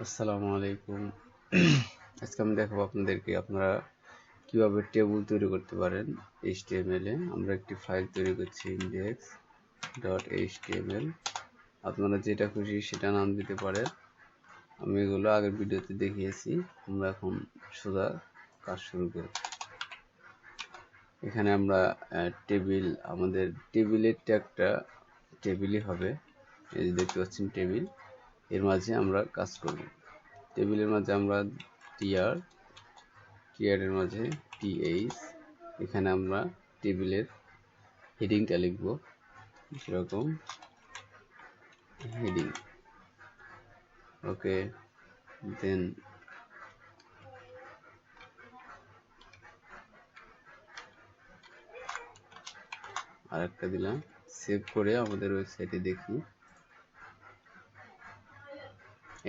আসসালামু আলাইকুম। আজকে আমি দেখাবো আপনাদেরকে আপনারা কিভাবে টেবিল তৈরি করতে পারেন HTML এ। আমরা একটি ফাইল তৈরি করছি index.html। আপনারা যেটা খুশি সেটা নাম দিতে পারেন। আমি এগুলো আগের ভিডিওতে দেখিয়েছি। আমরা এখন সোজা কাজ শুরু করি। এখানে আমরা টেবিল, আমাদের টেবিলের ট্যাগটা টেবিলই হবে। এই যে দেখতে পাচ্ছেন টেবিল, এর মাঝে আমরা কাজ করব। টেবিলের মাঝে আমরা টিআর এর মাঝে টিএইচ, এখানে আমরা টেবিলের হেডিংটা লিখব, সেরকম হেডিং। ওকে, দেন আরেকটা দিলাম। সেভ করে আমাদের ওয়েবসাইটে দেখি।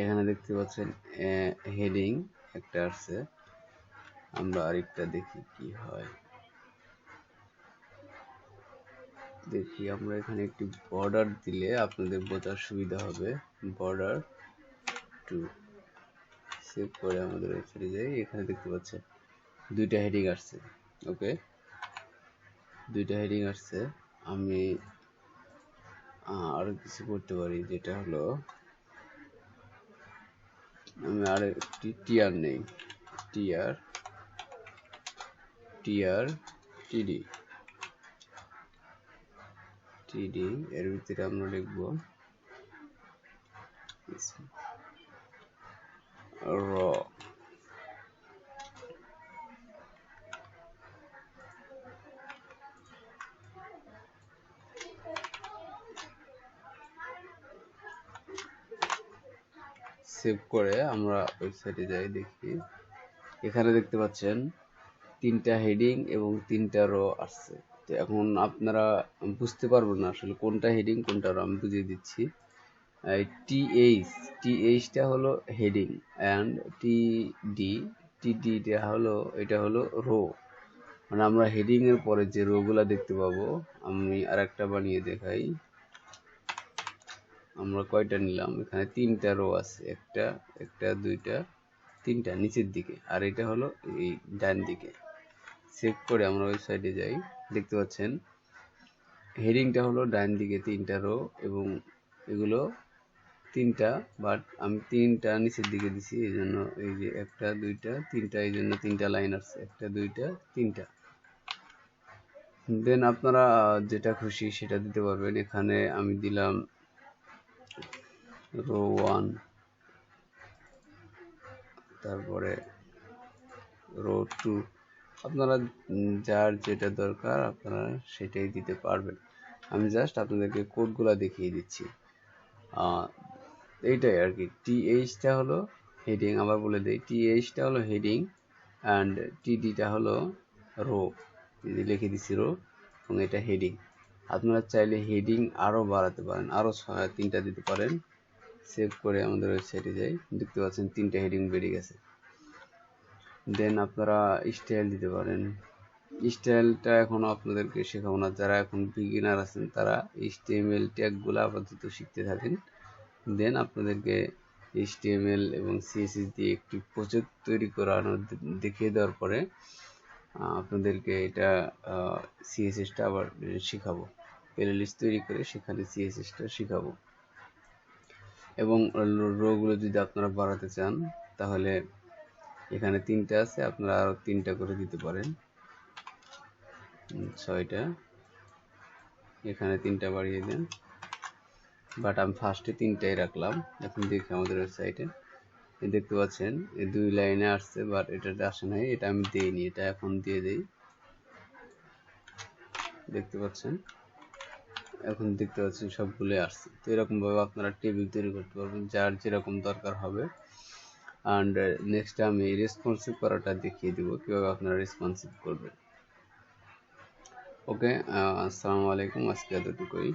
এখানে দেখতে পাচ্ছেন হেডিং একটা আসছে। আমরা আরেকটা দেখি কি হয়। দেখি আমরা এখানে একটি বর্ডার দিলে আপনাদের বোঝার সুবিধা হবে। বর্ডার 2, সেভ করে আমাদের ওয়েবসাইটে যাই। এখানে দেখতে পাচ্ছেন দুইটা হেডিং আসছে। ওকে, দুইটা হেডিং আসছে। আমি আরো কিছু করতে পারি, যেটা হলো আমি আর একটি টিআর নেই, টিআর টিডি এর ভিতরে আমরা লিখব র। সেভ করে আমরা ওয়েবসাইটে যাই, দেখি। এখানে দেখতে পাচ্ছেন তিনটা হেডিং এবং তিনটা রো আসছে। তো এখন আপনারা বুঝতে পারবেন না আসলে কোনটা হেডিং কোনটা রো। আমি বুঝিয়ে দিচ্ছি। টিএইচটা হলো হেডিং, অ্যান্ড টিডিটা হলো, এটা হলো রো। মানে আমরা হেডিং এর পরে যে রো গুলা দেখতে পাবো, আমি আরেকটা বানিয়ে দেখাই। আমরা কয়টা নিলাম, এখানে তিনটা রো আছে, একটা দুইটা তিনটা নিচের দিকে, আর এটা হলো এই ডান দিকে। সেভ করে আমরা ওয়েবসাইটে যাই, দেখতে পাচ্ছেন হেডিংটা হলো ডান দিকে তিনটা রো, এবং এগুলো তিনটা, বাট আমি তিনটা নিচের দিকে দিছি, এই জন্য এই যে একটা দুইটা তিনটা, এই জন্য তিনটা লাইন আসছে, একটা দুইটা তিনটা। দেন আপনারা যেটা খুশি সেটা দিতে পারবেন। এখানে আমি দিলাম রো 1, তারপরে রো 2। আপনারা যার যেটা দরকার আপনারা সেটাই দিতে পারবেন। আমি জাস্ট আপনাদেরকে কোডগুলা দেখিয়ে দিচ্ছি। এইটাই আর কি। টিএইচটা হলো হেডিং, আবার বলে দেই, টিএইচটা হলো হেডিং অ্যান্ড টিডিটা হলো রো। লিখে দিচ্ছি রো, এবং এটা হেডিং। আপনারা চাইলে হেডিং আরও বাড়াতে পারেন, আরও তিনটা দিতে পারেন। সেভ করে আমাদের ওয়েবসাইটে যাই, দেখতে পাচ্ছেন তিনটা হেডিং বেরিয়ে গেছে। দেন আপনারা স্টাইল দিতে পারেন। স্টাইলটা এখন আপনাদেরকে শেখাবো না, যারা এখন বিগিনার আছেন তারা HTML ট্যাগগুলো আপাতত শিখতে থাকেন। দেন আপনাদেরকে HTML এবং CSS দিয়ে একটি প্রজেক্ট তৈরি করানো দেখিয়ে দেওয়ার পরে আপনাদেরকে এটা CSSটা আবার শেখাবো। প্লে লিস্ট তৈরি করে সেখানে CSSটা শেখাবো। এবং রোগুলো যদি আপনারা বাড়াতে চান তাহলে এখানে তিনটা আছে, আপনারা আরো তিনটা করে দিতে পারেন, 6টা। এখানে তিনটা বাড়িয়ে দেন, বাট আমি ফার্স্টে তিনটাই রাখলাম। এখন দেখি আমাদের ওয়েবসাইটে দেখতে পাচ্ছেন এই 2 লাইনে আসছে, বাট এটাতে আসে নাই, এটা আমি দেইনি, এটা এখন দিয়ে দেই। দেখতে পাচ্ছেন, এখন দেখতে পাচ্ছেন সবগুলো আসছে। তো এরকম ভাবে আপনারা টেবিল তৈরি করতে পারবেন যার যেরকম দরকার হবে। অ্যান্ড নেক্সট আমি রেসপন্সিভ করাটা দেখিয়ে দিব, কিভাবে আপনারা রেসপন্সিভ করবেন। ওকে, আসসালামু আলাইকুম, আজকে এতটুকুই।